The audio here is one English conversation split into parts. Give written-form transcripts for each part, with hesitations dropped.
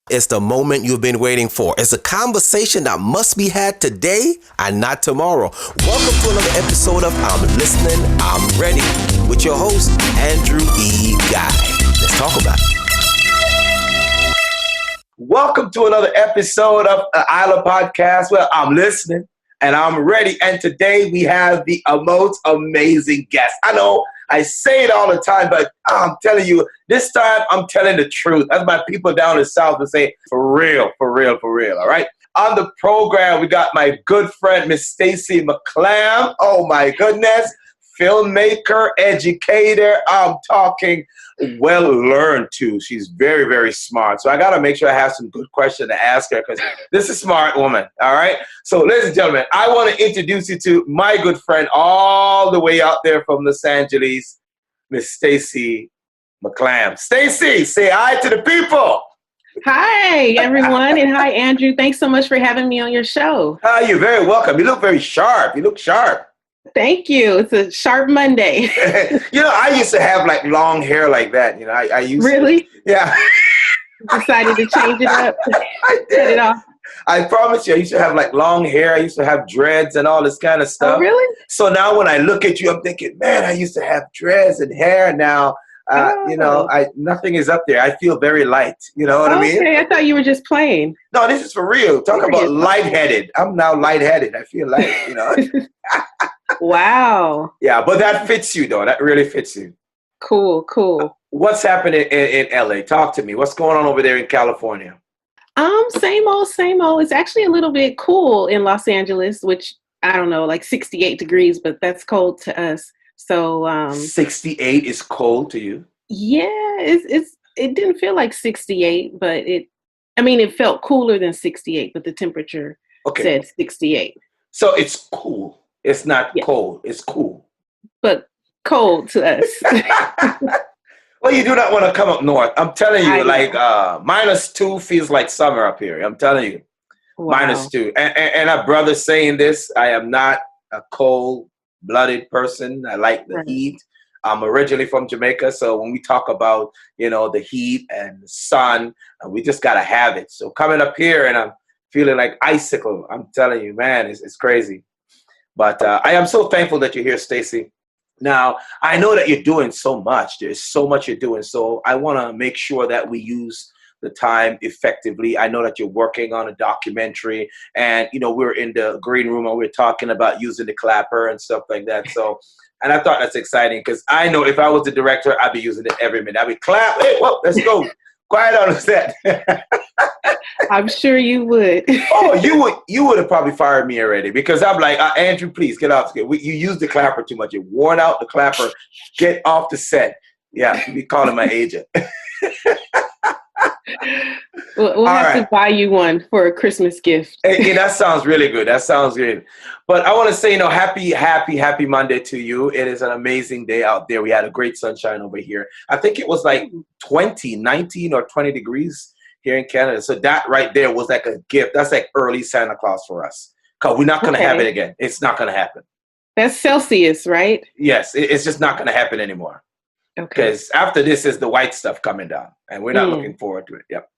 It's the moment you've been waiting for. It's a conversation that must be had today and not tomorrow. Welcome to another episode of I'm Listening, I'm Ready with your host, Andrew E. Guy. Let's talk about it. Welcome to another episode of ILIR-PODCAST where I'm listening and I'm ready. And today we have the most amazing guest. I know I say it all the time, but I'm telling you, this time I'm telling the truth. That's my people down in the South will say, for real, for real, for real, all right? On the program, we got my good friend, Miss Stacie McClam. Oh, my goodness. Filmmaker, educator. I'm talking well-learned, too. She's very, very smart. So I got to make sure I have some good questions to ask her because this is a smart woman, all right? So, ladies and gentlemen, I want to introduce you to my good friend all the way out there from Los Angeles, Miss Stacie McClam. Stacie, say hi to the people. Hi, everyone, and hi, Andrew. Thanks so much for having me on your show. You're very welcome. You look very sharp. You look sharp. Thank you. It's a sharp Monday. You know, I used to have like long hair like that. You know, I used Really? to. Yeah. Decided to change it up. I did. Cut it off. I promise you, I used to have like long hair. I used to have dreads and all this kind of stuff. Oh, really? So now when I look at you, I'm thinking, man, I used to have dreads and hair. Now, you know, nothing is up there. I feel very light. You know what I mean? Okay, I thought you were just playing. No, this is for real. Talk about lightheaded. I'm now lightheaded. I feel light, you know. Wow. Yeah, but that fits you, though. That really fits you. Cool, cool. What's happening in LA? Talk to me. What's going on over there in California? Same old, same old. It's actually a little bit cool in Los Angeles, which, I don't know, like 68 degrees, but that's cold to us. So 68 is cold to you? Yeah, it didn't feel like 68, but it felt cooler than 68, but the temperature said 68. So it's cool. It's not cold. It's cool. But cold to us. Well, you do not want to come up north. I'm telling you, like -2 feels like summer up here. I'm telling you. Wow. -2. And our brother saying this, I am not a cold-blooded person. I like the heat. I'm originally from Jamaica, so when we talk about, you know, the heat and the sun, we just got to have it. So coming up here and I'm feeling like icicle, I'm telling you, man, it's crazy. But I am so thankful that you're here, Stacie. Now, I know that you're doing so much. There's so much you're doing. So I want to make sure that we use the time effectively. I know that you're working on a documentary and, you know, we're in the green room and we're talking about using the clapper and stuff like that. So, and I thought that's exciting because I know if I was the director, I'd be using it every minute. I'd be clap. Hey, whoa, let's go. Quiet on the set. I'm sure you would. Oh, you would have probably fired me already because I'm like, Andrew, please get off. You use the clapper too much. You worn out the clapper. Get off the set. Yeah, you be calling my agent. We'll have to buy you one for a Christmas gift. Hey, that sounds really good. That sounds good. But I want to say, you know, happy Monday to you. It is an amazing day out there. We had a great sunshine over here. I think it was like 19 or 20 degrees here in Canada. So that right there was like a gift. That's like early Santa Claus for us. Because we're not going to have it again. It's not going to happen. That's Celsius, right? Yes. It's just not going to happen anymore. Okay. Because after this is the white stuff coming down. And we're not looking forward to it. Yep.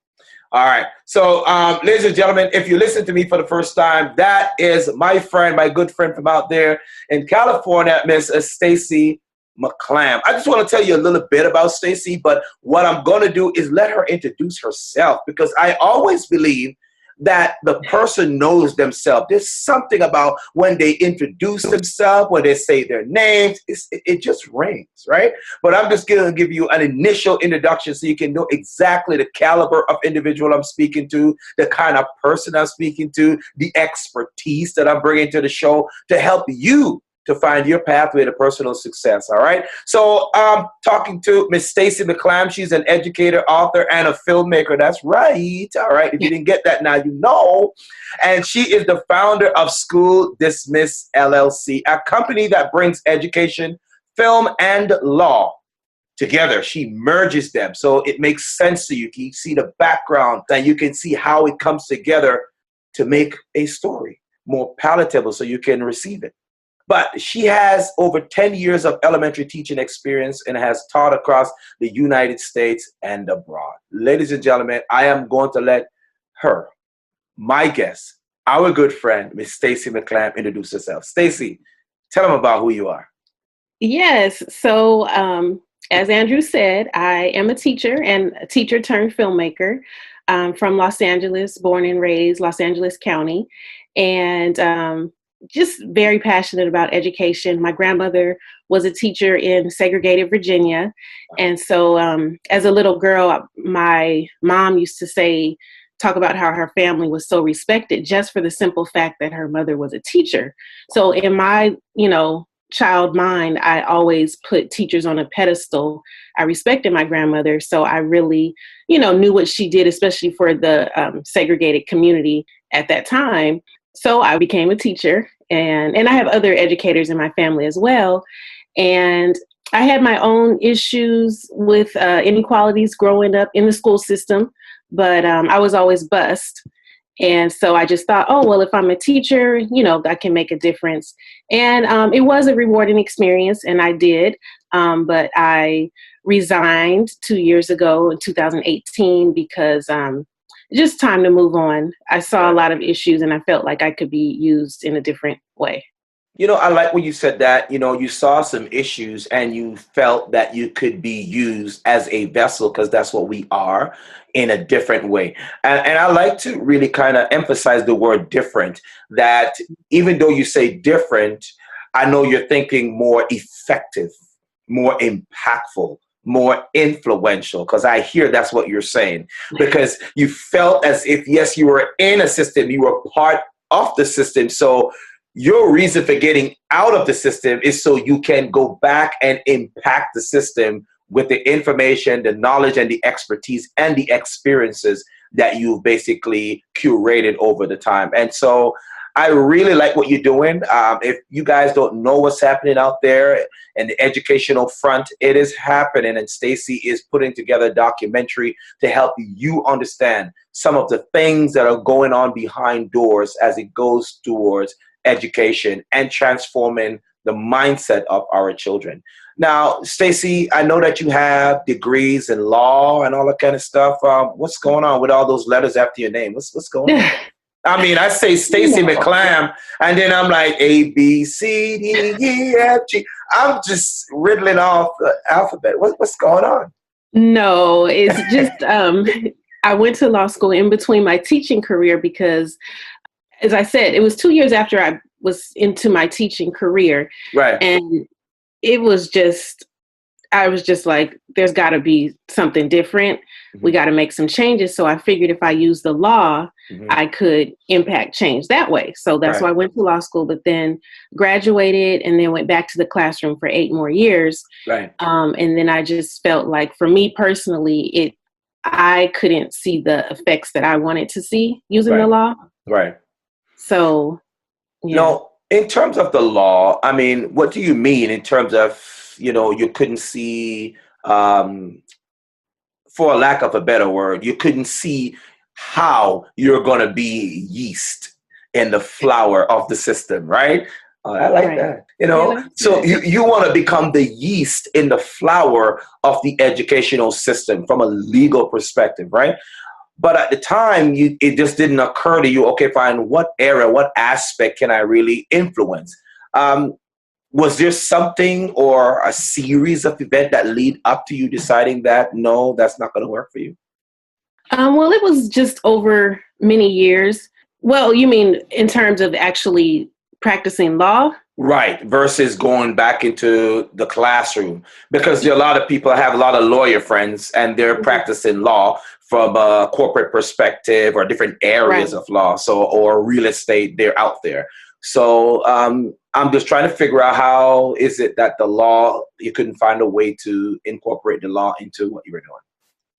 All right. So, ladies and gentlemen, if you listen to me for the first time, that is my friend, my good friend from out there in California, Miss Stacie McClam. I just want to tell you a little bit about Stacie, but what I'm going to do is let her introduce herself because I always believe that the person knows themselves. There's something about when they introduce themselves, when they say their names, it just rings, right? But I'm just going to give you an initial introduction so you can know exactly the caliber of individual I'm speaking to, the kind of person I'm speaking to, the expertise that I'm bringing to the show to help you to find your pathway to personal success, all right? So I'm talking to Miss Stacie McClam. She's an educator, author, and a filmmaker. That's right, all right? If you didn't get that, now you know. And she is the founder of School Dismiss LLC, a company that brings education, film, and law together. She merges them so it makes sense to you. You can see the background and you can see how it comes together to make a story more palatable so you can receive it. But she has over 10 years of elementary teaching experience and has taught across the United States and abroad. Ladies and gentlemen, I am going to let her, my guest, our good friend, Miss Stacie McClam, introduce herself. Stacie, tell them about who you are. Yes. So, as Andrew said, I am a teacher and a teacher turned filmmaker from Los Angeles, born and raised Los Angeles County, and just very passionate about education. My grandmother was a teacher in segregated Virginia. And so as a little girl, my mom used to talk about how her family was so respected just for the simple fact that her mother was a teacher. So in my, child mind, I always put teachers on a pedestal. I respected my grandmother. So I really, knew what she did, especially for the segregated community at that time. So I became a teacher, and I have other educators in my family as well. And I had my own issues with inequalities growing up in the school system, but I was always bused. And so I just thought, oh, well, if I'm a teacher, I can make a difference. And it was a rewarding experience, and I did. But I resigned 2 years ago in 2018 because just time to move on. I saw a lot of issues, and I felt like I could be used in a different way. I like when you said that, you saw some issues and you felt that you could be used as a vessel, because that's what we are, in a different way. And I like to really kind of emphasize the word different, that even though you say different, I know you're thinking more effective, more impactful, more influential, because I hear that's what you're saying, because you felt as if, yes, you were in a system, you were part of the system. So your reason for getting out of the system is so you can go back and impact the system with the information, the knowledge, and the expertise and the experiences that you've basically curated over the time. And so I really like what you're doing. If you guys don't know what's happening out there in the educational front, it is happening. And Stacie is putting together a documentary to help you understand some of the things that are going on behind doors as it goes towards education and transforming the mindset of our children. Now, Stacie, I know that you have degrees in law and all that kind of stuff. What's going on with all those letters after your name? What's going on? I mean, I say Stacie McClam, and then I'm like A, B, C, D, E, F, G. I'm just riddling off the alphabet. What's going on? No, it's just I went to law school in between my teaching career because, as I said, it was 2 years after I was into my teaching career. Right. And I was just like, there's got to be something different. Mm-hmm. We got to make some changes. So I figured if I use the law, mm-hmm. I could impact change that way. So that's why I went to law school, but then graduated and then went back to the classroom for 8 more years. Right. And then I just felt like, for me personally, I couldn't see the effects that I wanted to see using the law. Right. So, yeah. No, in terms of the law, I mean, what do you mean in terms of, you couldn't see, for a lack of a better word, you couldn't see how you're going to be yeast in the flour of the system, right? I like that. So you want to become the yeast in the flour of the educational system from a legal perspective, right? But at the time, it just didn't occur to you, okay, fine, what area, what aspect can I really influence? Was there something or a series of events that lead up to you deciding that, no, that's not going to work for you? Well, it was just over many years. Well, you mean in terms of actually practicing law? Right, versus going back into the classroom. Because there are a lot of people, I have a lot of lawyer friends, and they're mm-hmm. practicing law from a corporate perspective or different areas of law, or real estate, they're out there. So I'm just trying to figure out, how is it that the law, you couldn't find a way to incorporate the law into what you were doing?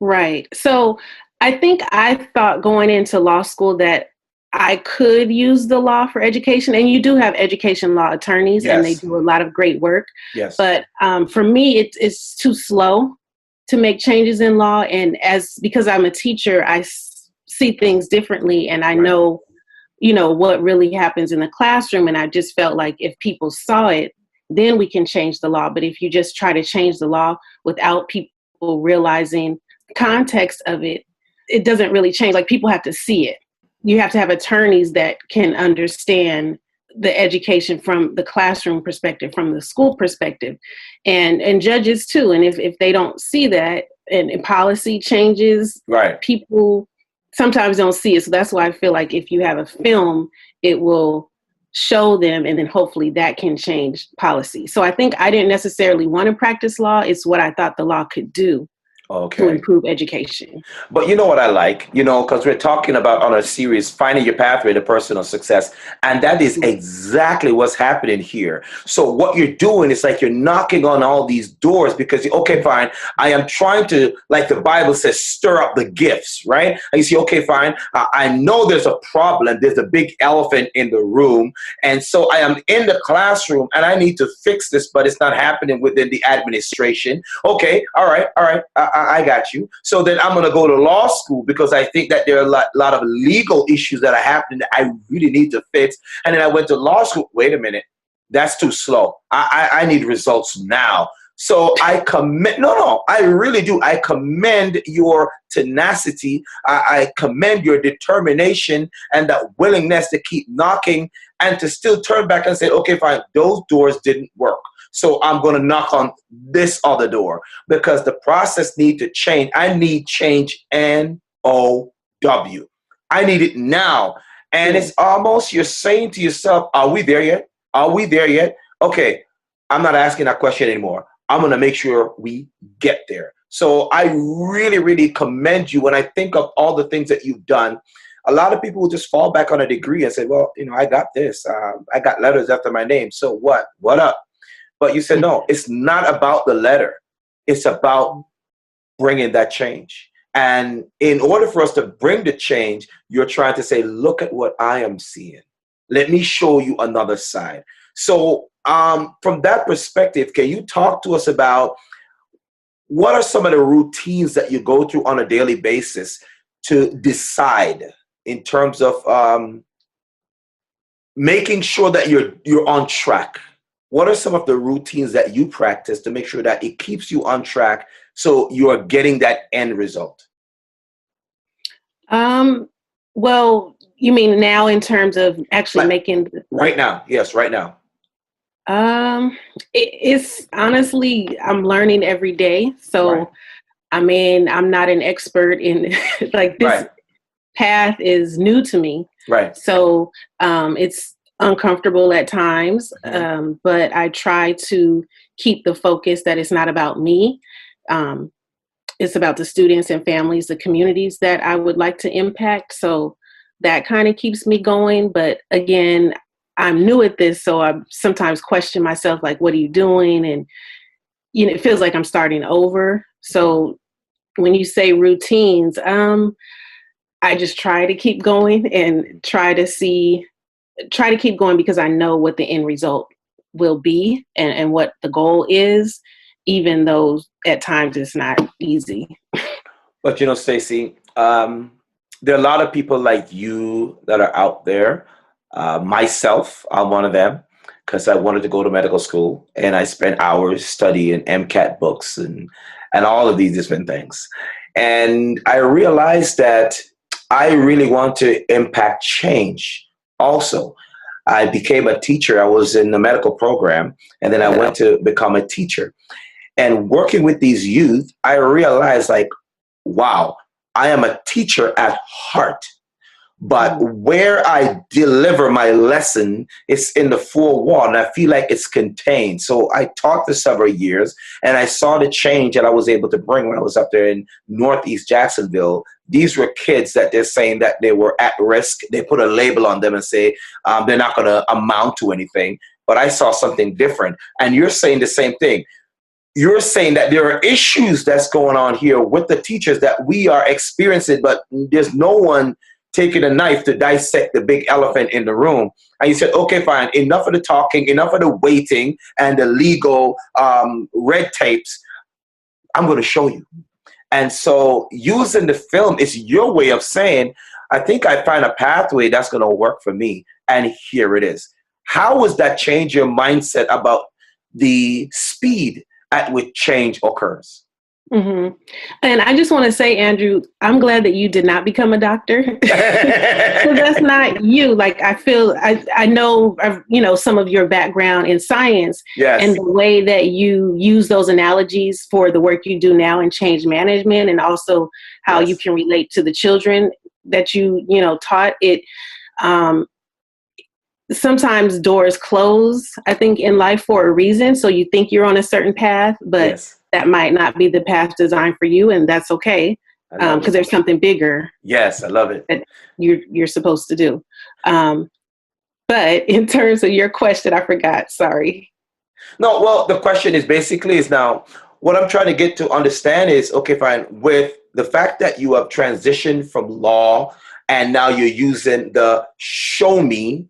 Right. So I think I thought going into law school that I could use the law for education, and you do have education law attorneys, and they do a lot of great work. Yes. But for me, it's too slow to make changes in law. And because I'm a teacher, I see things differently, and I know what really happens in the classroom. And I just felt like if people saw it, then we can change the law. But if you just try to change the law without people realizing the context of it, it doesn't really change. Like, people have to see it. You have to have attorneys that can understand the education from the classroom perspective, from the school perspective, and judges too. And if they don't see that, and policy changes, right, people sometimes don't see it. So that's why I feel like if you have a film, it will show them, and then hopefully that can change policy. So I think I didn't necessarily want to practice law. It's what I thought the law could do to improve education. But you know what I like, because we're talking about on a series, finding your pathway to personal success. And that is exactly what's happening here. So what you're doing is like you're knocking on all these doors because, okay, fine, I am trying to, like the Bible says, stir up the gifts, right? And you see, okay, fine, I know there's a problem. There's a big elephant in the room. And so I am in the classroom and I need to fix this, but it's not happening within the administration. Okay, all right. I got you. So then I'm going to go to law school because I think that there are a lot of legal issues that are happening that I really need to fix. And then I went to law school. Wait a minute. That's too slow. I need results now. So I I really do. I commend your tenacity. I commend your determination and that willingness to keep knocking and to still turn back and say, okay, fine, those doors didn't work. So I'm going to knock on this other door because the process needs to change. I need change, N-O-W. I need it now. And it's almost you're saying to yourself, are we there yet? Are we there yet? Okay, I'm not asking that question anymore. I'm going to make sure we get there. So I really, really commend you when I think of all the things that you've done. A lot of people will just fall back on a degree and say, well, I got this. I got letters after my name. So what? What up? But you said, no, it's not about the letter. It's about bringing that change. And in order for us to bring the change, you're trying to say, look at what I am seeing. Let me show you another side. So from that perspective, can you talk to us about what are some of the routines that you go through on a daily basis to decide in terms of making sure that you're on track? What are some of the routines that you practice to make sure that it keeps you on track so you are getting that end result? Well, you mean now in terms of actually making... Right now. Yes, right now. It's honestly, I'm learning every day. So, right. I mean, I'm not an expert in like this path is new to me. Right. So, it's uncomfortable at times, but I try to keep the focus that it's not about me. It's about the students and families, the communities that I would like to impact. So that kind of keeps me going. But again, I'm new at this, so I sometimes question myself, like, what are you doing? And, it feels like I'm starting over. So when you say routines, I just try to keep going and try to keep going because I know what the end result will be and what the goal is, even though at times it's not easy. But, Stacie, there are a lot of people like you that are out there. Myself, I'm one of them because I wanted to go to medical school and I spent hours studying MCAT books and all of these different things. And I realized that I really want to impact change. Also, I became a teacher. I was in the medical program, and then I went to become a teacher. And working with these youth, I realized, like, wow, I am a teacher at heart. But where I deliver my lesson is in the four wall, and I feel like it's contained. So I taught for several years, and I saw the change that I was able to bring when I was up there in Northeast Jacksonville. These were kids that they're saying that they were at risk. They put a label on them and say they're not going to amount to anything. But I saw something different. And you're saying the same thing. You're saying that there are issues that's going on here with the teachers that we are experiencing, but there's no one taking a knife to dissect the big elephant in the room. And you said, okay, fine, enough of the talking, enough of the waiting and the legal red tapes. I'm going to show you. And so using the film is your way of saying, I think I find a pathway that's going to work for me. And here it is. How was that change your mindset about the speed at which change occurs? Mm-hmm. And I just want to say, Andrew, I'm glad that you did not become a doctor. So that's not you. Like, I know, some of your background in science, Yes. And the way that you use those analogies for the work you do now in change management, and also how Yes. you can relate to the children that you taught it. Sometimes doors close, I think, in life for a reason. So you think you're on a certain path, but Yes. that might not be the path designed for you, and that's okay, because there's something bigger. Yes, I love it. That you're supposed to do. But in terms of your question, I forgot. Sorry. No, well, the question is now, what I'm trying to get to understand is, okay, fine, with the fact that you have transitioned from law and now you're using the show me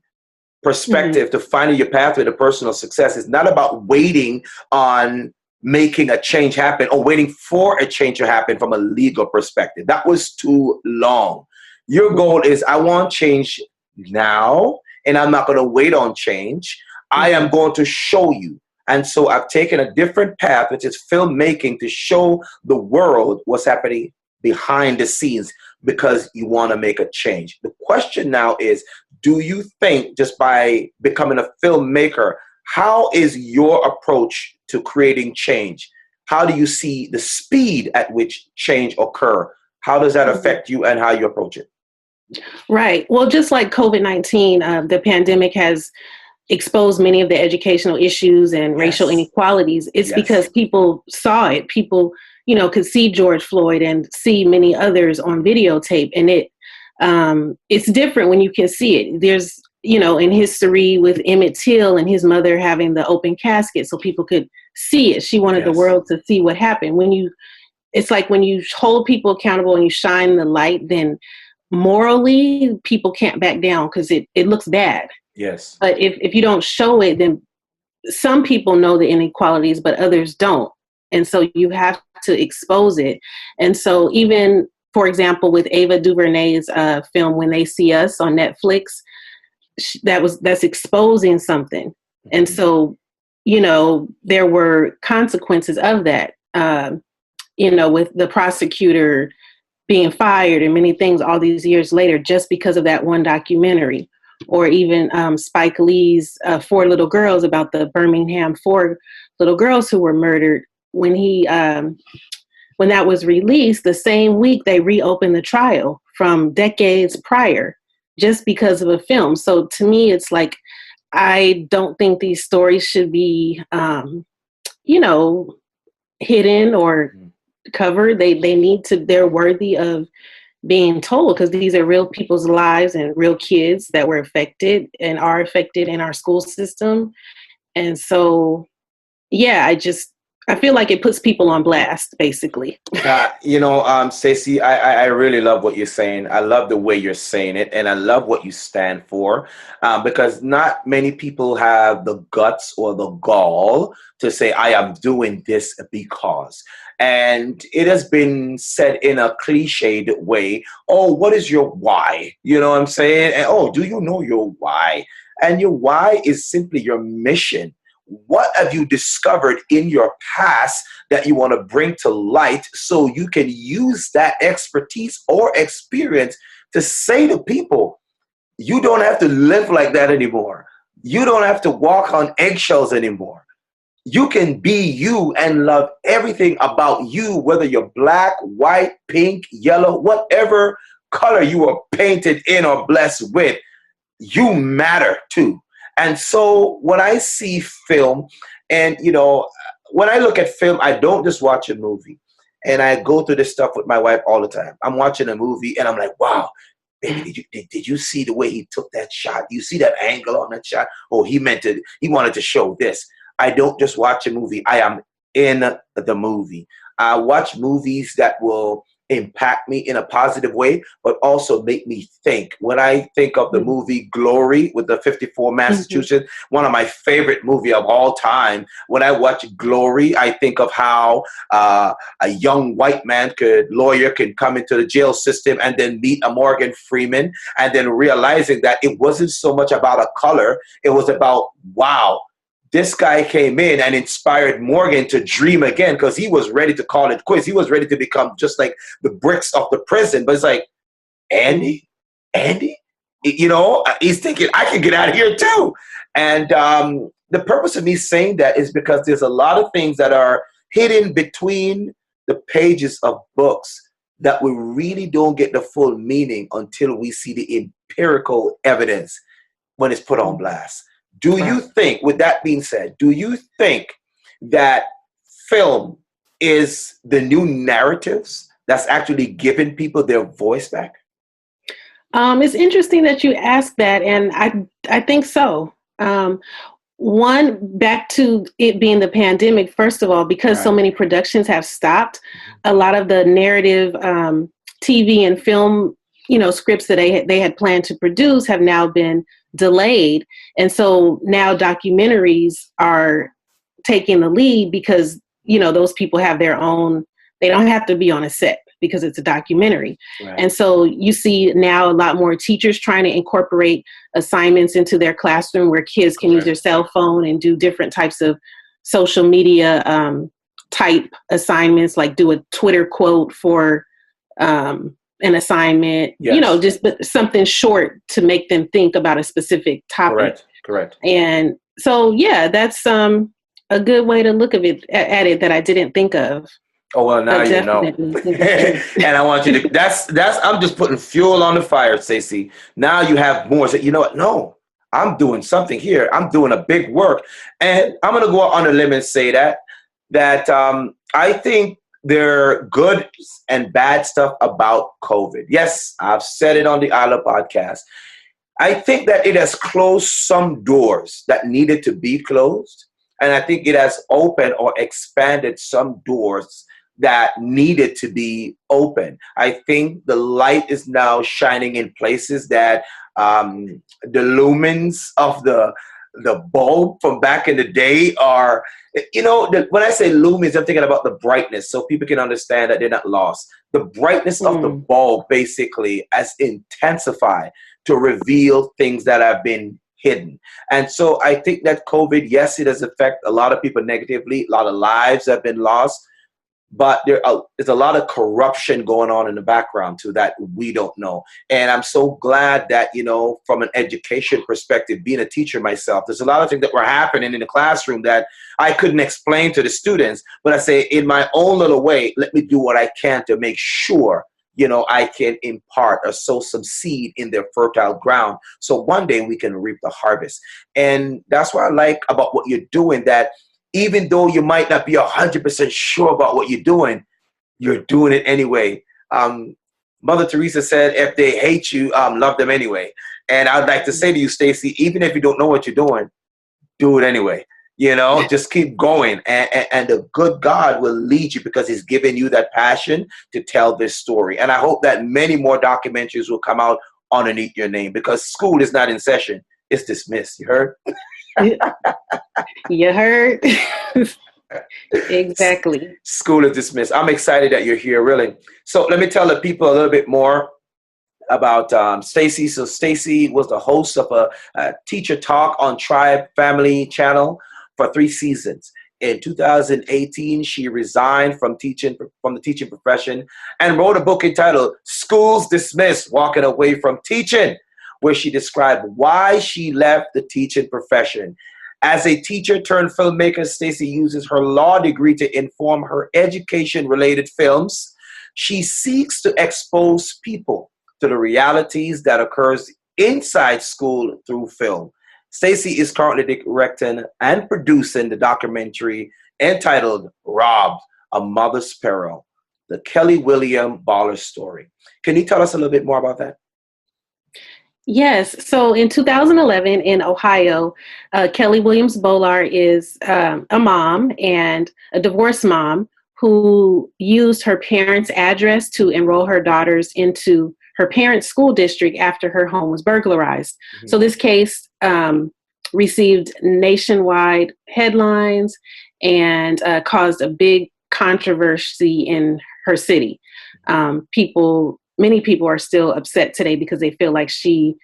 perspective to finding your pathway to personal success. It's not about waiting on making a change happen or waiting for a change to happen from a legal perspective. That was too long. Your goal is, I want change now, and I'm not going to wait on change. I am going to show you. And so I've taken a different path, which is filmmaking, to show the world what's happening behind the scenes, because you want to make a change. The question now is, do you think just by becoming a filmmaker, how is your approach to creating change? How do you see the speed at which change occur? How does that affect you and how you approach it? Right. Well, just like COVID-19, the pandemic has exposed many of the educational issues and racial inequalities. It's because people saw it. People, could see George Floyd and see many others on videotape, and it's different when you can see it. There's, in history with Emmett Till and his mother having the open casket so people could see it. She wanted the world to see what happened. It's like when you hold people accountable and you shine the light, then morally people can't back down because it looks bad. Yes. But if you don't show it, then some people know the inequalities, but others don't. And so you have to expose it. And so even, for example, with Ava DuVernay's film, When They See Us on Netflix, that's exposing something. And so, there were consequences of that, with the prosecutor being fired and many things all these years later, just because of that one documentary. Or even Spike Lee's 4 Little Girls, about the Birmingham 4 little girls who were murdered. When that was released, the same week they reopened the trial from decades prior, just because of a film. So to me, it's like, I don't think these stories should be, hidden or covered. They're worthy of being told, because these are real people's lives and real kids that were affected and are affected in our school system. And so, I feel like it puts people on blast, basically. Stacie, I really love what you're saying. I love the way you're saying it, and I love what you stand for, because not many people have the guts or the gall to say, I am doing this because. And it has been said in a cliched way, oh, what is your why? You know what I'm saying? And, oh, do you know your why? And your why is simply your mission. What have you discovered in your past that you want to bring to light so you can use that expertise or experience to say to people, you don't have to live like that anymore. You don't have to walk on eggshells anymore. You can be you and love everything about you, whether you're black, white, pink, yellow, whatever color you are painted in or blessed with, you matter too. And so when I see film, and when I look at film, I don't just watch a movie. And I go through this stuff with my wife all the time. I'm watching a movie and I'm like, wow, baby, did you see the way he took that shot? Do you see that angle on that shot? Oh, he wanted to show this. I don't just watch a movie. I am in the movie. I watch movies that will impact me in a positive way, but also make me think. When I think of the movie Glory with the 54 Massachusetts, one of my favorite movie of all time, when I watch Glory, I think of how a young white lawyer can come into the jail system and then meet a Morgan Freeman, and then realizing that it wasn't so much about a color, it was about, wow, this guy came in and inspired Morgan to dream again, because he was ready to call it quits. He was ready to become just like the bricks of the prison. But it's like, Andy, you know, he's thinking, I can get out of here too. And the purpose of me saying that is because there's a lot of things that are hidden between the pages of books that we really don't get the full meaning until we see the empirical evidence when it's put on blast. Do you think, with that being said, do you think that film is the new narratives that's actually giving people their voice back? It's interesting that you asked that, and I think so. One, back to it being the pandemic, first of all, because so many productions have stopped, a lot of the narrative TV and film, you know, scripts that they had planned to produce have now been delayed. And so now documentaries are taking the lead because, you know, those people have their own, they don't have to be on a set because it's a documentary. And so you see now a lot more teachers trying to incorporate assignments into their classroom where kids can use their cell phone and do different types of social media type assignments, like do a Twitter quote for an assignment, you know, just something short to make them think about a specific topic. Correct. And so, yeah, that's a good way to look at it that I didn't think of. Oh, well, now you know. And I want you to, that's, I'm just putting fuel on the fire, Stacie. Now you have more. So, you know what? No, I'm doing something here. I'm doing a big work. And I'm going to go out on a limb and say that I think there are good and bad stuff about COVID. Yes, I've said it on the ILIR-PODCAST. I think that it has closed some doors that needed to be closed. And I think it has opened or expanded some doors that needed to be open. I think the light is now shining in places that the lumens of the bulb from back in the day are, you know, when I say lumens, I'm thinking about the brightness, so people can understand that they're not lost. The brightness of the bulb basically has intensified to reveal things that have been hidden. And so I think that COVID, yes, it has affected a lot of people negatively. A lot of lives have been lost. But there's a lot of corruption going on in the background too that we don't know. And I'm so glad that, you know, from an education perspective, being a teacher myself, there's a lot of things that were happening in the classroom that I couldn't explain to the students. But I say, in my own little way, let me do what I can to make sure, you know, I can impart or sow some seed in their fertile ground, so one day we can reap the harvest. And that's what I like about what you're doing, that even though you might not be 100% sure about what you're doing it anyway. Mother Teresa said, if they hate you, love them anyway. And I'd like to say to you, Stacie, even if you don't know what you're doing, do it anyway. You know, just keep going. And the good God will lead you, because he's given you that passion to tell this story. And I hope that many more documentaries will come out underneath your name, because school is not in session. It's dismissed. You heard? You heard? Exactly. School is dismissed. I'm excited that you're here, really. So let me tell the people a little bit more about Stacie. So Stacie was the host of a teacher talk on Tribe Family Channel for 3 seasons. In 2018, she resigned from the teaching profession and wrote a book entitled Schools Dismissed, Walking Away from Teaching, where she described why she left the teaching profession. As a teacher turned filmmaker, Stacie uses her law degree to inform her education-related films. She seeks to expose people to the realities that occurs inside school through film. Stacie is currently directing and producing the documentary entitled Robbed, A Mother's Peril, the Kelly William Baller story. Can you tell us a little bit more about that? Yes. So in 2011 in Ohio, Kelly Williams Bolar is a mom, and a divorced mom, who used her parents' address to enroll her daughters into her parents' school district after her home was burglarized. Mm-hmm. So this case received nationwide headlines and caused a big controversy in her city. Many people are still upset today because they feel like she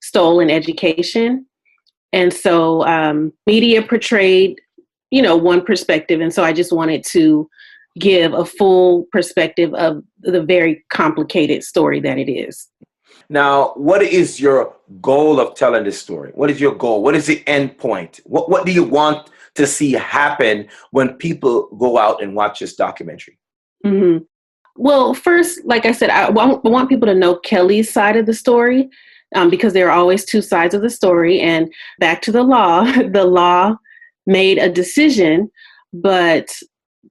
stole an education. And so media portrayed, one perspective. And so I just wanted to give a full perspective of the very complicated story that it is. Now, what is your goal of telling this story? What is your goal? What is the end point? What do you want to see happen when people go out and watch this documentary? Mm-hmm. Well, first, like I said, I want people to know Kelly's side of the story because there are always two sides of the story. And back to the law made a decision, but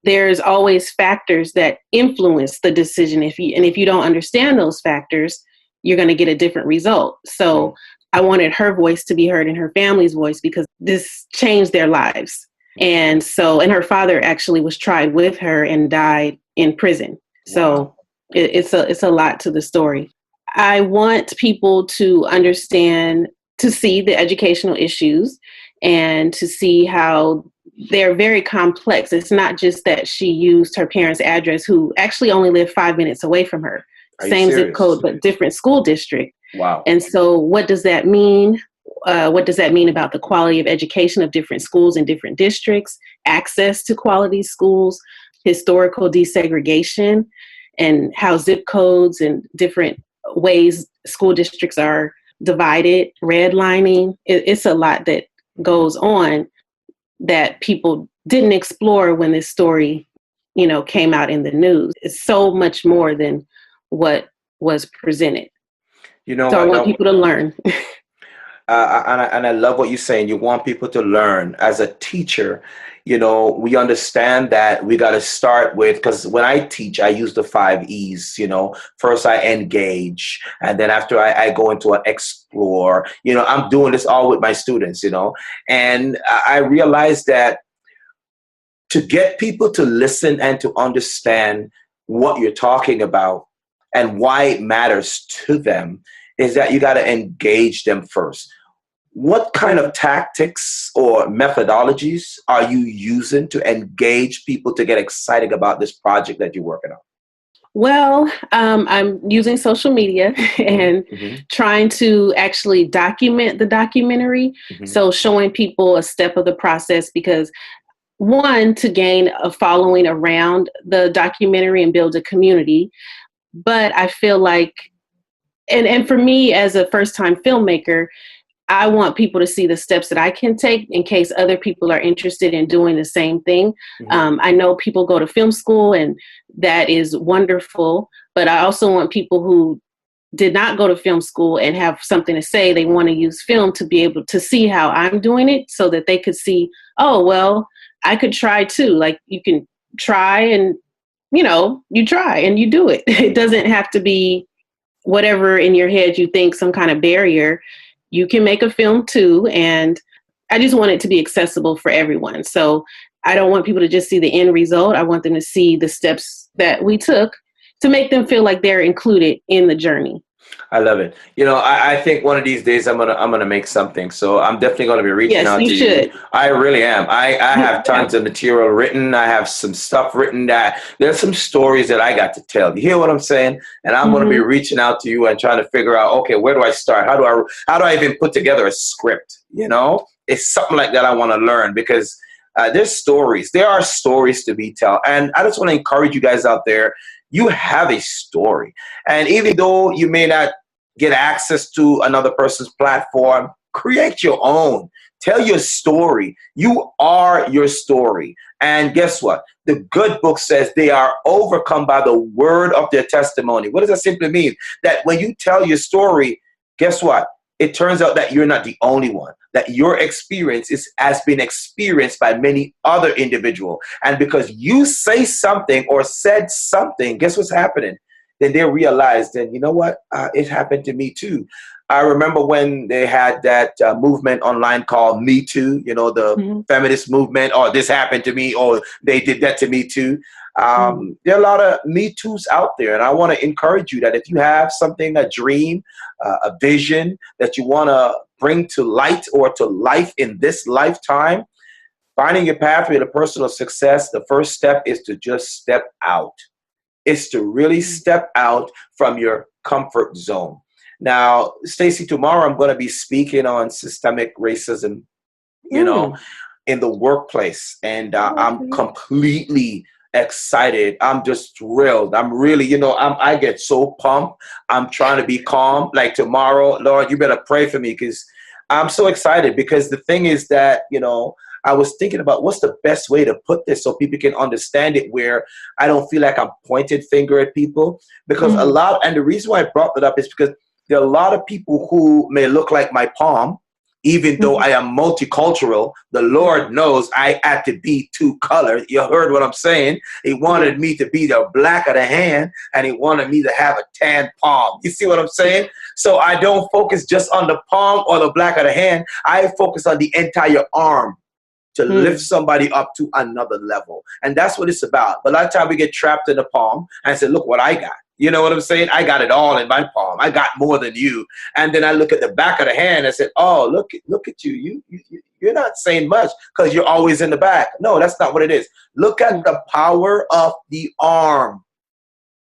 there's always factors that influence the decision. If you don't understand those factors, you're going to get a different result. So I wanted her voice to be heard and her family's voice because this changed their lives. And her father actually was tried with her and died in prison. So it's a lot to the story. I want people to understand, to see the educational issues and to see how they're very complex. It's not just that she used her parents' address, who actually only lived 5 minutes away from her. Same zip code, but different school district. Wow. And so what does that mean? What does that mean about the quality of education of different schools in different districts, access to quality schools, historical desegregation, and how zip codes and different ways school districts are divided, redlining? It's a lot that goes on that people didn't explore when this story, came out in the news. It's so much more than what was presented. So I want people to learn. And I love what you're saying. You want people to learn. As a teacher, we understand that we got to start with, because when I teach, I use the 5 E's. First I engage, and then after I go into an explore. I'm doing this all with my students, and I realized that to get people to listen and to understand what you're talking about and why it matters to them is that you got to engage them first. What kind of tactics or methodologies are you using to engage people to get excited about this project that you're working on? Well, I'm using social media and trying to actually document the documentary. So showing people a step of the process, because one, to gain a following around the documentary and build a community. But I feel like, and for me as a first-time filmmaker, I want people to see the steps that I can take in case other people are interested in doing the same thing. I know people go to film school and that is wonderful, but I also want people who did not go to film school and have something to say, they want to use film to be able to see how I'm doing it so that they could see, oh, well, I could try too. Like you can try and, you try and you do it. It doesn't have to be whatever in your head you think some kind of barrier. You can make a film too. And I just want it to be accessible for everyone. So I don't want people to just see the end result. I want them to see the steps that we took to make them feel like they're included in the journey. I love it. I think one of these days I'm gonna make something. So I'm definitely gonna be reaching out to you. Yes, you should. I really am. I have tons of material written. I have some stuff written that there's some stories that I got to tell. You hear what I'm saying? And I'm gonna be reaching out to you and trying to figure out, okay, where do I start? How do I even put together a script? It's something like that I want to learn, because there's stories. There are stories to be told. And I just want to encourage you guys out there. You have a story. And even though you may not get access to another person's platform, create your own. Tell your story. You are your story. And guess what? The good book says they are overcome by the word of their testimony. What does that simply mean? That when you tell your story, guess what? It turns out that you're not the only one, that your experience has been experienced by many other individuals. And because you say something or said something, guess what's happening? Then they realize that, you know what, it happened to me too. I remember when they had that movement online called Me Too, the feminist movement, or this happened to me, or they did that to me too. There are a lot of Me Too's out there, and I want to encourage you that if you have something, a dream, a vision that you want to bring to light or to life in this lifetime, finding your pathway to personal success, the first step is to just step out. It's to really step out from your comfort zone. Now, Stacie, tomorrow I'm going to be speaking on systemic racism, in the workplace. And I'm completely excited. I'm just thrilled. I'm really, I get so pumped. I'm trying to be calm. Like tomorrow, Lord, you better pray for me because I'm so excited, because the thing is that, I was thinking about what's the best way to put this so people can understand it, where I don't feel like I'm pointed finger at people, because and the reason why I brought that up is because there are a lot of people who may look like my palm, even though I am multicultural. The Lord knows I had to be two colors. You heard what I'm saying? He wanted me to be the black of the hand, and he wanted me to have a tan palm. You see what I'm saying? So I don't focus just on the palm or the black of the hand. I focus on the entire arm to lift somebody up to another level. And that's what it's about. But a lot of times we get trapped in the palm and say, look what I got. You know what I'm saying? I got it all in my palm. I got more than you. And then I look at the back of the hand and said, oh, look at you. You're not saying much because you're always in the back. No, that's not what it is. Look at the power of the arm,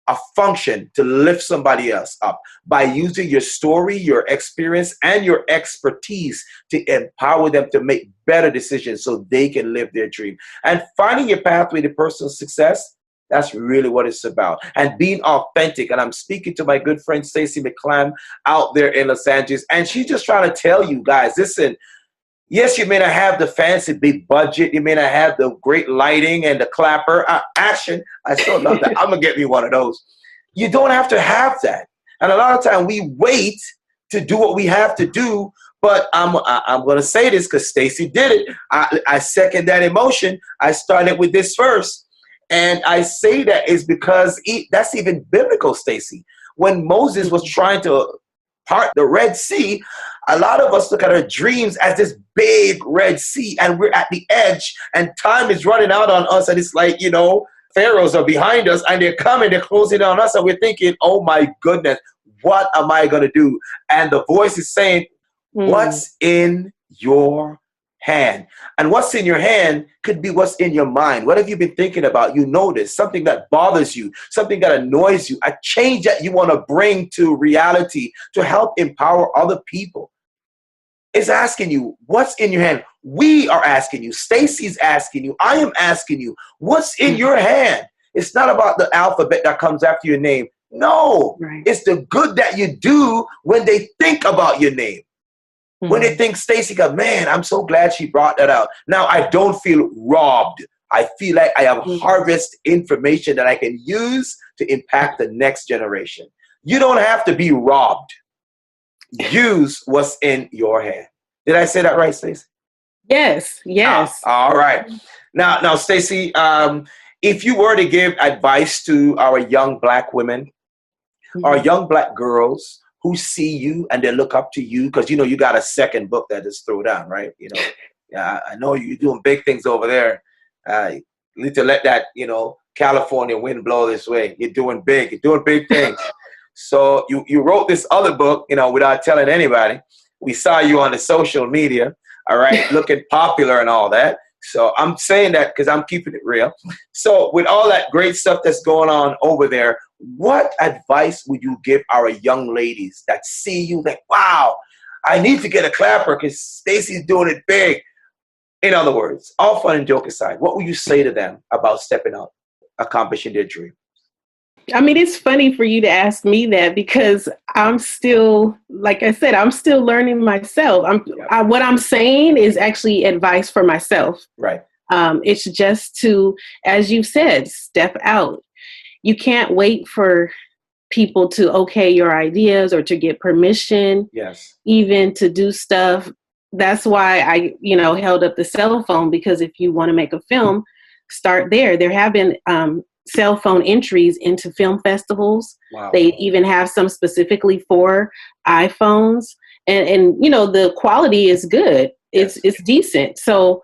a function to lift somebody else up by using your story, your experience, and your expertise to empower them to make better decisions so they can live their dream. And finding your pathway to personal success, that's really what it's about. And being authentic. And I'm speaking to my good friend Stacie McClam out there in Los Angeles. And she's just trying to tell you guys, listen, yes, you may not have the fancy big budget. You may not have the great lighting and the clapper action. I still love that. I'm going to get me one of those. You don't have to have that. And a lot of time we wait to do what we have to do. But I'm going to say this because Stacie did it. I second that emotion. I started with this first. And I say that is because that's even biblical, Stacie. When Moses was trying to part the Red Sea, a lot of us look at our dreams as this big Red Sea, and we're at the edge, and time is running out on us, and it's like, pharaohs are behind us, and they're coming, they're closing on us, and we're thinking, oh my goodness, what am I going to do? And the voice is saying, what's in your hand? And what's in your hand could be what's in your mind. What have you been thinking about? You notice something that bothers you, something that annoys you, a change that you want to bring to reality to help empower other people. It's asking you, what's in your hand? We are asking you. Stacie's asking you. I am asking you, what's in your hand? It's not about the alphabet that comes after your name. No, It's the good that you do when they think about your name. When they think Stacie, man, I'm so glad she brought that out. Now I don't feel robbed. I feel like I have harvest information that I can use to impact the next generation. You don't have to be robbed. Use what's in your hand. Did I say that right, Stacie? Yes. All right. Now, Stacie, if you were to give advice to our young Black women, our young Black girls who see you and they look up to you, because you got a second book that is thrown down, right? Yeah, I know you're doing big things over there. You need to let that, California wind blow this way. You're doing big things. So you wrote this other book, without telling anybody. We saw you on the social media, all right, looking popular and all that. So I'm saying that because I'm keeping it real. So with all that great stuff that's going on over there, what advice would you give our young ladies that see you like, wow, I need to get a clapper because Stacie's doing it big? In other words, all fun and joke aside, what would you say to them about stepping out, accomplishing their dream? I mean, it's funny for you to ask me that because I'm still, like I said, I'm still learning myself. What I'm saying is actually advice for myself. Right. It's just to, as you said, step out. You can't wait for people to okay your ideas or to get permission. Yes. Even to do stuff. That's why I, held up the cell phone, because if you want to make a film, start there. There have been cell phone entries into film festivals. Wow. They even have some specifically for iPhones, and the quality is good. It's decent. So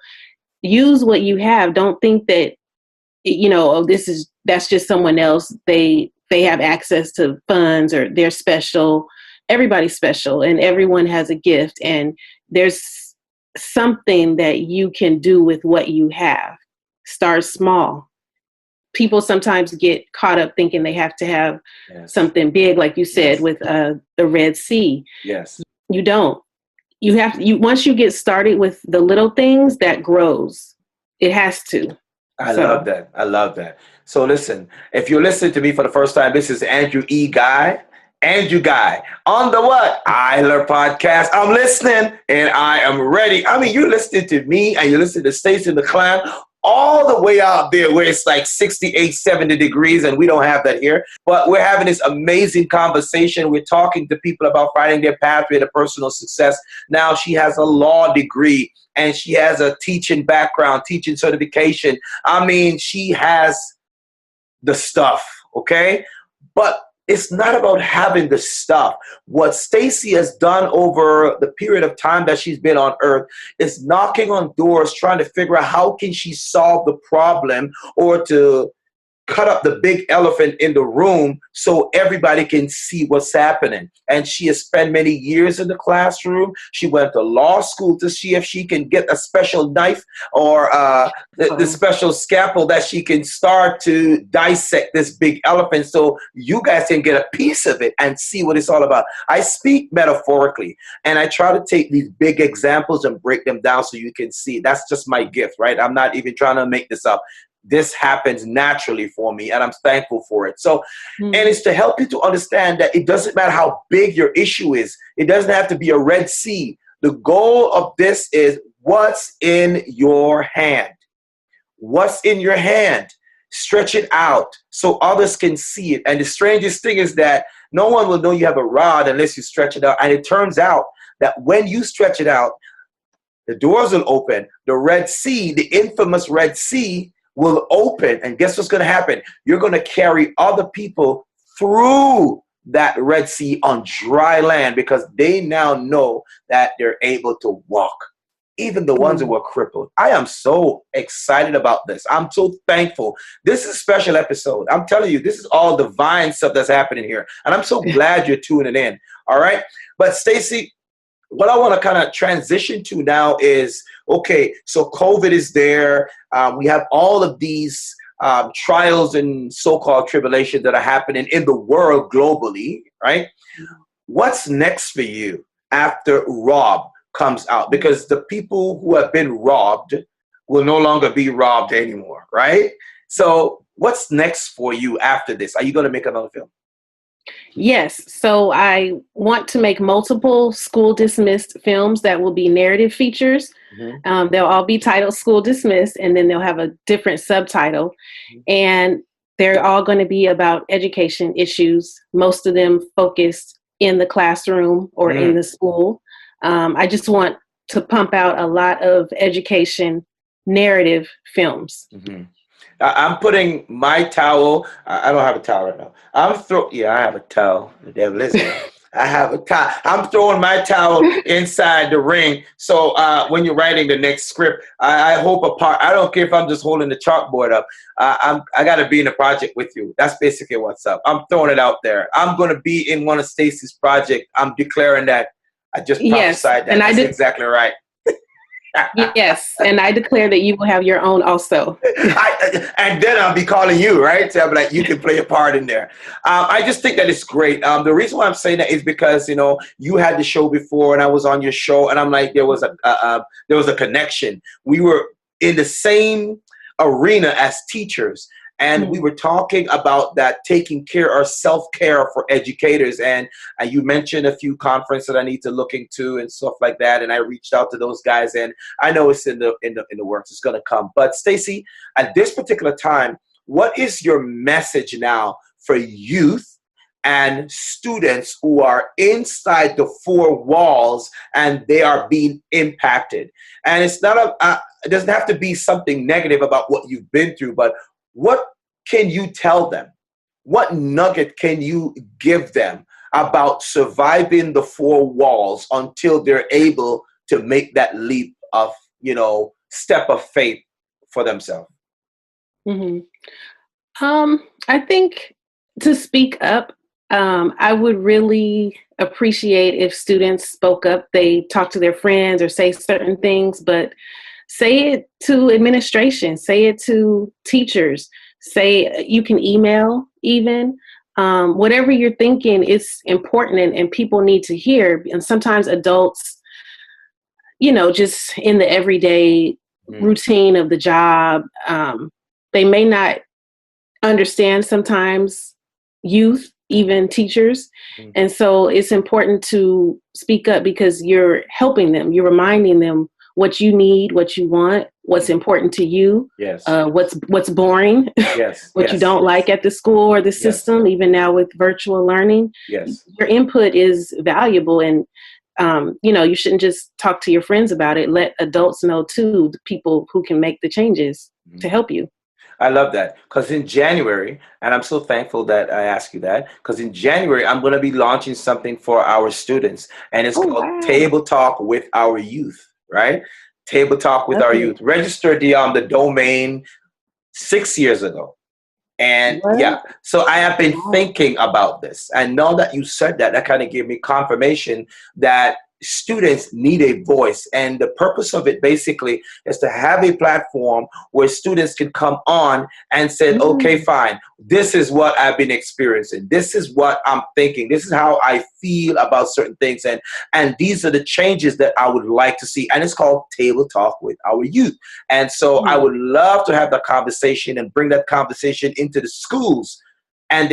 use what you have. Don't think that this is that's just someone else. They have access to funds, or they're special. Everybody's special, and everyone has a gift, and there's something that you can do with what you have. Start small. People sometimes get caught up thinking they have to have something big, like you said, with the Red Sea. Yes. You don't. You have to, once you get started with the little things, that grows. It has to. I love that. I love that. So listen, if you're listening to me for the first time, this is Andrew Guy on the what? ILIR-Podcast. I'm listening and I am ready. I mean, you're listening to me and you're listening to Stacie McClam all the way out there where it's like 68, 70 degrees, and we don't have that here. But we're having this amazing conversation. We're talking to people about finding their pathway to personal success. Now, she has a law degree and she has a teaching background, teaching certification. I mean, she has the stuff, okay? But it's not about having the stuff. What Stacie has done over the period of time that she's been on earth is knocking on doors, trying to figure out how can she solve the problem, or to cut up the big elephant in the room so everybody can see what's happening. And she has spent many years in the classroom. She went to law school to see if she can get a special knife or the special scalpel that she can start to dissect this big elephant so you guys can get a piece of it and see what it's all about. I speak metaphorically, and I try to take these big examples and break them down so you can see. That's just my gift, right? I'm not even trying to make this up. This happens naturally for me, and I'm thankful for it. So, and it's to help you to understand that it doesn't matter how big your issue is. It doesn't have to be a Red Sea. The goal of this is what's in your hand. What's in your hand? Stretch it out so others can see it. And the strangest thing is that no one will know you have a rod unless you stretch it out. And it turns out that when you stretch it out, the doors will open. The Red Sea, the infamous Red Sea, will open, and guess what's going to happen? You're going to carry other people through that Red Sea on dry land, because they now know that they're able to walk, even the ones who were crippled. I am so excited about this. I'm so thankful. This is a special episode. I'm telling you, this is all divine stuff that's happening here, and I'm so glad you're tuning in. All right, but Stacie, what I want to kind of transition to now is, okay, so COVID is there. We have all of these trials and so-called tribulations that are happening in the world globally, right? What's next for you after Rob comes out? Because the people who have been robbed will no longer be robbed anymore, right? So what's next for you after this? Are you going to make another film? Yes. So I want to make multiple school dismissed films that will be narrative features. They'll all be titled School Dismissed, and then they'll have a different subtitle. And they're all going to be about education issues, most of them focused in the classroom or in the school. I just want to pump out a lot of education narrative films. I'm putting my towel. I don't have a towel right now. I have a towel. The devil is here. I have a towel. I'm throwing my towel inside the ring. So when you're writing the next script, I hope I don't care if I'm just holding the chalkboard up. I got to be in a project with you. That's basically what's up. I'm throwing it out there. I'm going to be in one of Stacie's projects. I'm declaring that. I just prophesied that. And that's exactly right. Yes, and I declare that you will have your own also. And then I'll be calling you, right? So I'll be like, you can play a part in there. I just think that it's great. The reason why I'm saying that is because, you know, you had the show before and I was on your show, and I'm like, there was a connection. We were in the same arena as teachers. And we were talking about that, taking care or self-care for educators. And you mentioned a few conferences that I need to look into and stuff like that. And I reached out to those guys, and I know it's in the works. It's going to come. But Stacie, at this particular time, what is your message now for youth and students who are inside the four walls and they are being impacted? And it's not it doesn't have to be something negative about what you've been through, but what can you tell them? What nugget can you give them about surviving the four walls until they're able to make that leap of, step of faith for themselves? I think to speak up, I would really appreciate if students spoke up. They talk to their friends or say certain things, but say it to administration, say it to teachers, say you can email even. Whatever you're thinking is important and people need to hear. And sometimes adults, just in the everyday routine of the job, they may not understand sometimes youth, even teachers. And so it's important to speak up because you're helping them. You're reminding them what you need, what you want, what's important to you. Yes. What's boring. Yes. What you don't like at the school or the system, even now with virtual learning. Yes. Your input is valuable, and you shouldn't just talk to your friends about it. Let adults know too, the people who can make the changes to help you. I love that, because in January, and I'm so thankful that I asked you that, because in January, I'm going to be launching something for our students, and it's called Table Talk with Our Youth, right? Table Talk with Our Youth. Registered the domain 6 years ago. And so I have been thinking about this. And now that you said that, that kind of gave me confirmation that students need a voice. And the purpose of it basically is to have a platform where students can come on and say, okay, fine, this is what I've been experiencing. This is what I'm thinking. This is how I feel about certain things. And these are the changes that I would like to see. And it's called Table Talk with Our Youth. And so I would love to have that conversation and bring that conversation into the schools, and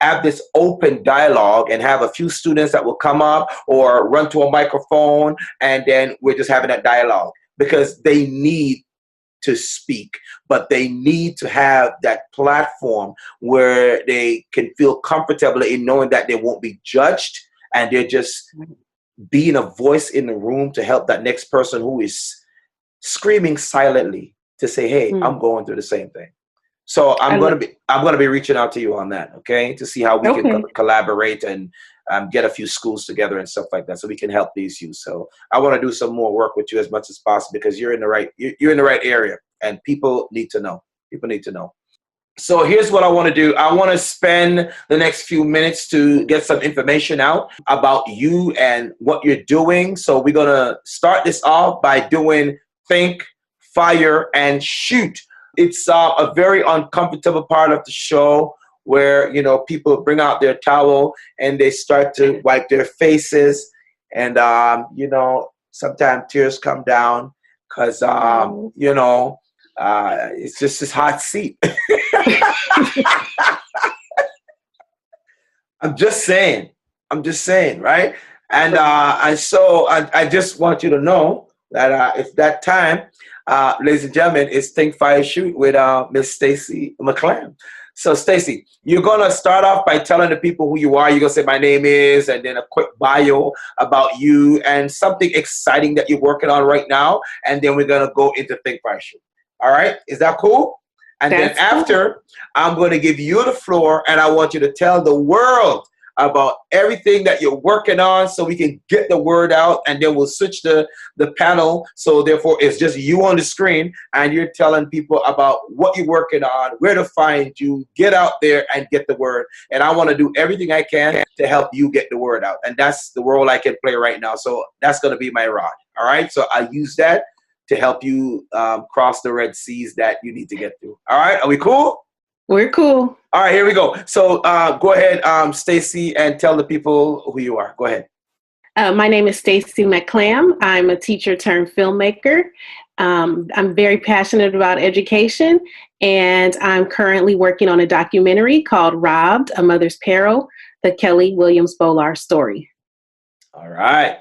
have this open dialogue and have a few students that will come up or run to a microphone, and then we're just having that dialogue, because they need to speak, but they need to have that platform where they can feel comfortable in knowing that they won't be judged, and they're just being a voice in the room to help that next person who is screaming silently to say, hey, I'm going through the same thing. So I'm going to be reaching out to you on that, okay, to see how we can collaborate and get a few schools together and stuff like that, so we can help these youth. So I want to do some more work with you as much as possible, because you're in the right area, and people need to know. People need to know. So here's what I want to do. I want to spend the next few minutes to get some information out about you and what you're doing. So we're going to start this off by doing Think, Fire, and Shoot. It's a very uncomfortable part of the show where, people bring out their towel and they start to wipe their faces. And, sometimes tears come down because, it's just this hot seat. I'm just saying, right? And so I just want you to know that if that time, ladies and gentlemen, it's Think, Fire, Shoot with Miss Stacie McClam. So Stacie, you're going to start off by telling the people who you are. You're going to say my name is, and then a quick bio about you and something exciting that you're working on right now. And then we're going to go into Think, Fire, Shoot. All right? Is that cool? And then after, I'm going to give you the floor, and I want you to tell the world about everything that you're working on so we can get the word out, and then we'll switch the panel. So therefore, it's just you on the screen, and you're telling people about what you're working on, where to find you, get out there and get the word. And I want to do everything I can to help you get the word out. And that's the role I can play right now. So that's going to be my rod. All right. So I use that to help you cross the Red Seas that you need to get through. All right. Are we cool? We're cool. All right, here we go. So go ahead, Stacie, and tell the people who you are. Go ahead. My name is Stacie McClam. I'm a teacher turned filmmaker. I'm very passionate about education, and I'm currently working on a documentary called Robbed, A Mother's Peril, the Kelly Williams Bolar story. All right.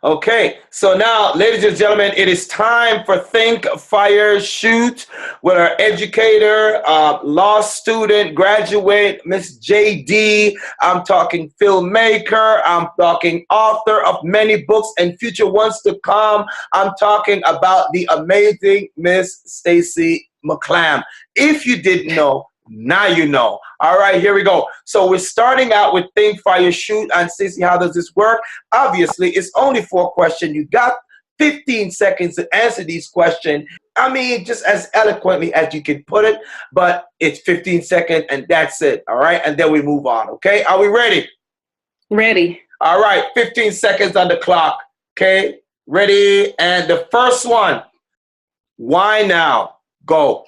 Okay, so now, ladies and gentlemen, it is time for Think, Fire, Shoot with our educator, law student, graduate, Miss JD. I'm talking filmmaker. I'm talking author of many books and future ones to come. I'm talking about the amazing Miss Stacie McClam. If you didn't know, now you know. All right, here we go. So we're starting out with Think, Fire, Shoot. And Stacie, how does this work? Obviously, it's only 4 questions. You got 15 seconds to answer these questions. I mean, just as eloquently as you can put it, but it's 15 seconds and that's it. All right. And then we move on. Okay. Are we ready? Ready. All right. 15 seconds on the clock. Okay. Ready. And the first one. Why now? Go.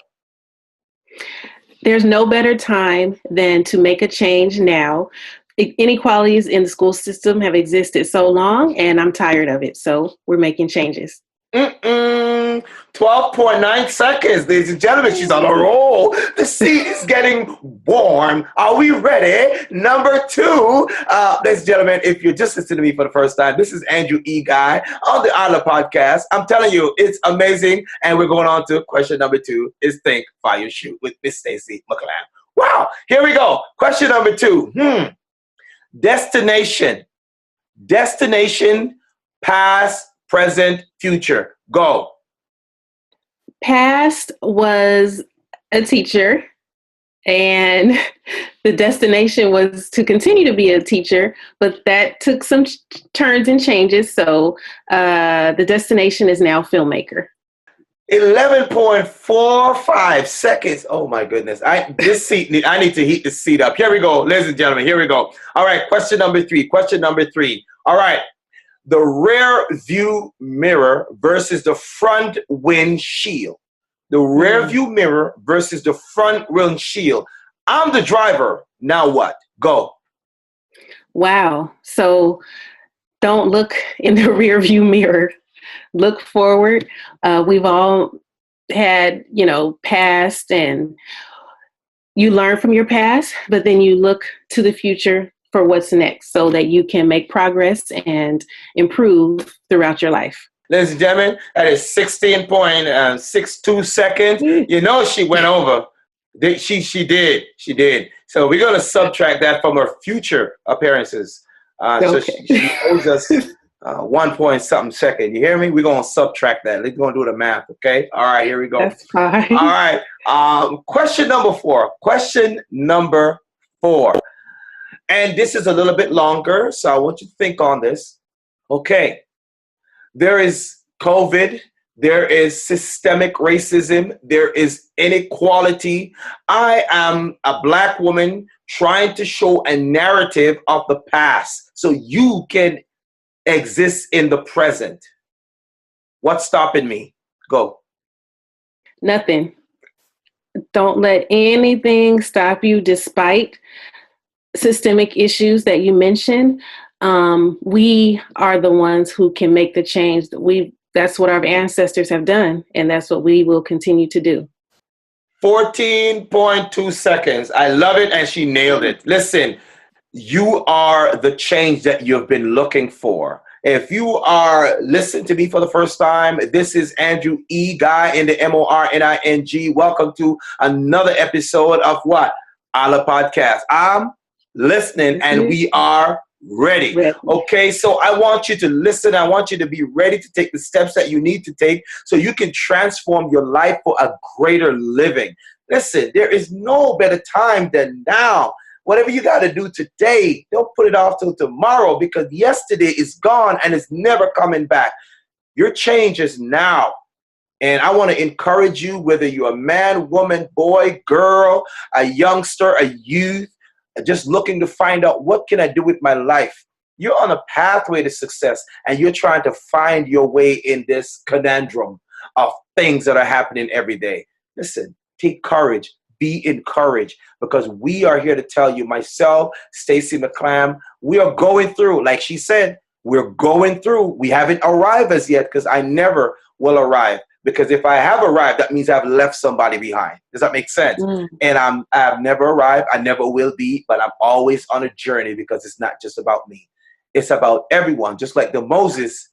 There's no better time than to make a change now. Inequalities in the school system have existed so long, and I'm tired of it. So we're making changes. 12.9 seconds, ladies and gentlemen. She's on a roll. The seat is getting warm. Are we ready? Number 2, ladies and gentlemen, if you're just listening to me for the first time, this is Andrew E. Guy on the ILIR-PODCAST. I'm telling you, it's amazing. And we're going on to question number 2 is Think, Fire, Shoot with Miss Stacie McClam. Wow. Here we go. Question number 2. Destination, past, present, future. Go. Past was a teacher, and the destination was to continue to be a teacher, but that took some turns and changes. So the destination is now filmmaker. 11.45 seconds. Oh my goodness. I need to heat the seat up. Here we go, ladies and gentlemen. Here we go. All right. Question number 3. All right. The rear view mirror versus the front windshield. The rear view mirror versus the front windshield. I'm the driver. Now what? Go. Wow. So don't look in the rear view mirror. Look forward. We've all had, past, and you learn from your past, but then you look to the future for what's next so that you can make progress and improve throughout your life. Ladies and gentlemen, that is 16.62 seconds. You know she went over. She did. So we're going to subtract that from her future appearances. Okay. So she owes us 1 point something second. You hear me? We're going to subtract that. We're going to do the math, okay? All right, here we go. That's fine. All right. Question number 4. And this is a little bit longer, so I want you to think on this. Okay. There is COVID. There is systemic racism. There is inequality. I am a Black woman trying to show a narrative of the past so you can exist in the present. What's stopping me? Go. Nothing. Don't let anything stop you despite systemic issues that you mentioned. We are the ones who can make the change. That's what our ancestors have done, and that's what we will continue to do. 14.2 seconds. I love it, and she nailed it. Listen, you are the change that you've been looking for. If you are listening to me for the first time, this is Andrew E. Guy in the MORNING. Welcome to another episode of what? ILIR-PODCAST. I'm listening, and we are ready. Okay, so I want you to listen. I want you to be ready to take the steps that you need to take so you can transform your life for a greater living. Listen, there is no better time than now. Whatever you got to do today, don't put it off till tomorrow, because yesterday is gone and it's never coming back. Your change is now. And I want to encourage you, whether you're a man, woman, boy, girl, a youngster, a youth, just looking to find out what can I do with my life. You're on a pathway to success, and you're trying to find your way in this conundrum of things that are happening every day. Listen, take courage. Be encouraged, because we are here to tell you, myself, Stacie McClam, we are going through, like she said, we're going through. We haven't arrived as yet, because I never will arrive. Because if I have arrived, that means I've left somebody behind. Does that make sense? And I've never arrived. I never will be, but I'm always on a journey, because it's not just about me. It's about everyone. Just like the Moses,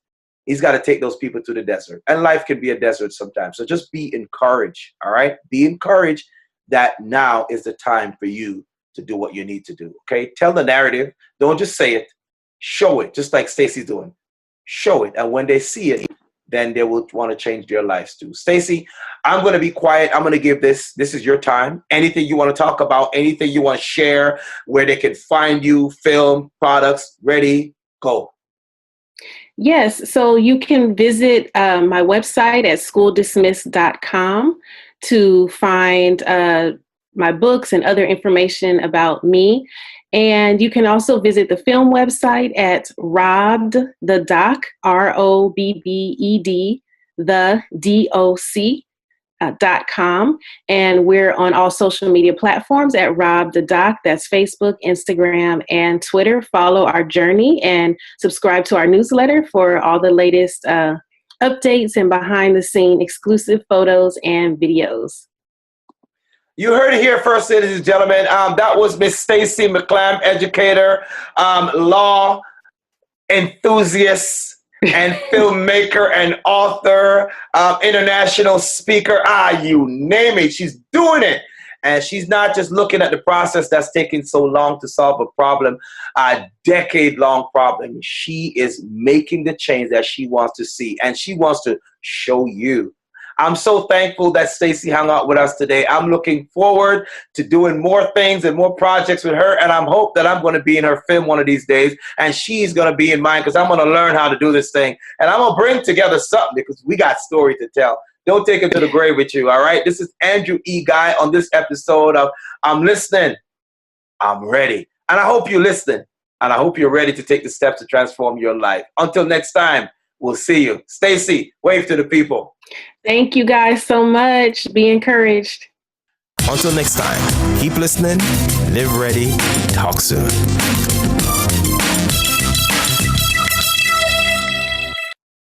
he's got to take those people to the desert. And life can be a desert sometimes. So just be encouraged, all right? Be encouraged that now is the time for you to do what you need to do, okay? Tell the narrative. Don't just say it. Show it, just like Stacie's doing. Show it. And when they see it, then they will want to change their lives too. Stacie, I'm going to be quiet. I'm going to give this is your time. Anything you want to talk about, anything you want to share, where they can find you, film, products, ready, go. Yes, so you can visit my website at schooldismissed.com to find my books and other information about me. And you can also visit the film website at Robbed the Doc, ROBBED, the DOC. .com, and we're on all social media platforms at Rob the Doc. That's Facebook, Instagram, and Twitter. Follow our journey and subscribe to our newsletter for all the latest updates and behind the scene exclusive photos and videos. You heard it here first, ladies and gentlemen. That was Miss Stacie McClam, educator, law enthusiast, and filmmaker and author, international speaker, you name it, she's doing it. And she's not just looking at the process that's taking so long to solve a problem, a decade-long problem. She is making the change that she wants to see, and she wants to show you. I'm so thankful that Stacie hung out with us today. I'm looking forward to doing more things and more projects with her, and I hope that I'm going to be in her film one of these days, and she's going to be in mine, because I'm going to learn how to do this thing, and I'm going to bring together something, because we got story to tell. Don't take it to the grave with you, all right? This is Andrew E. Guy on this episode of I'm Listening, I'm Ready. And I hope you're listening, and I hope you're ready to take the steps to transform your life. Until next time, we'll see you. Stacie, wave to the people. Thank you guys so much. Be encouraged. Until next time, keep listening, live ready, talk soon.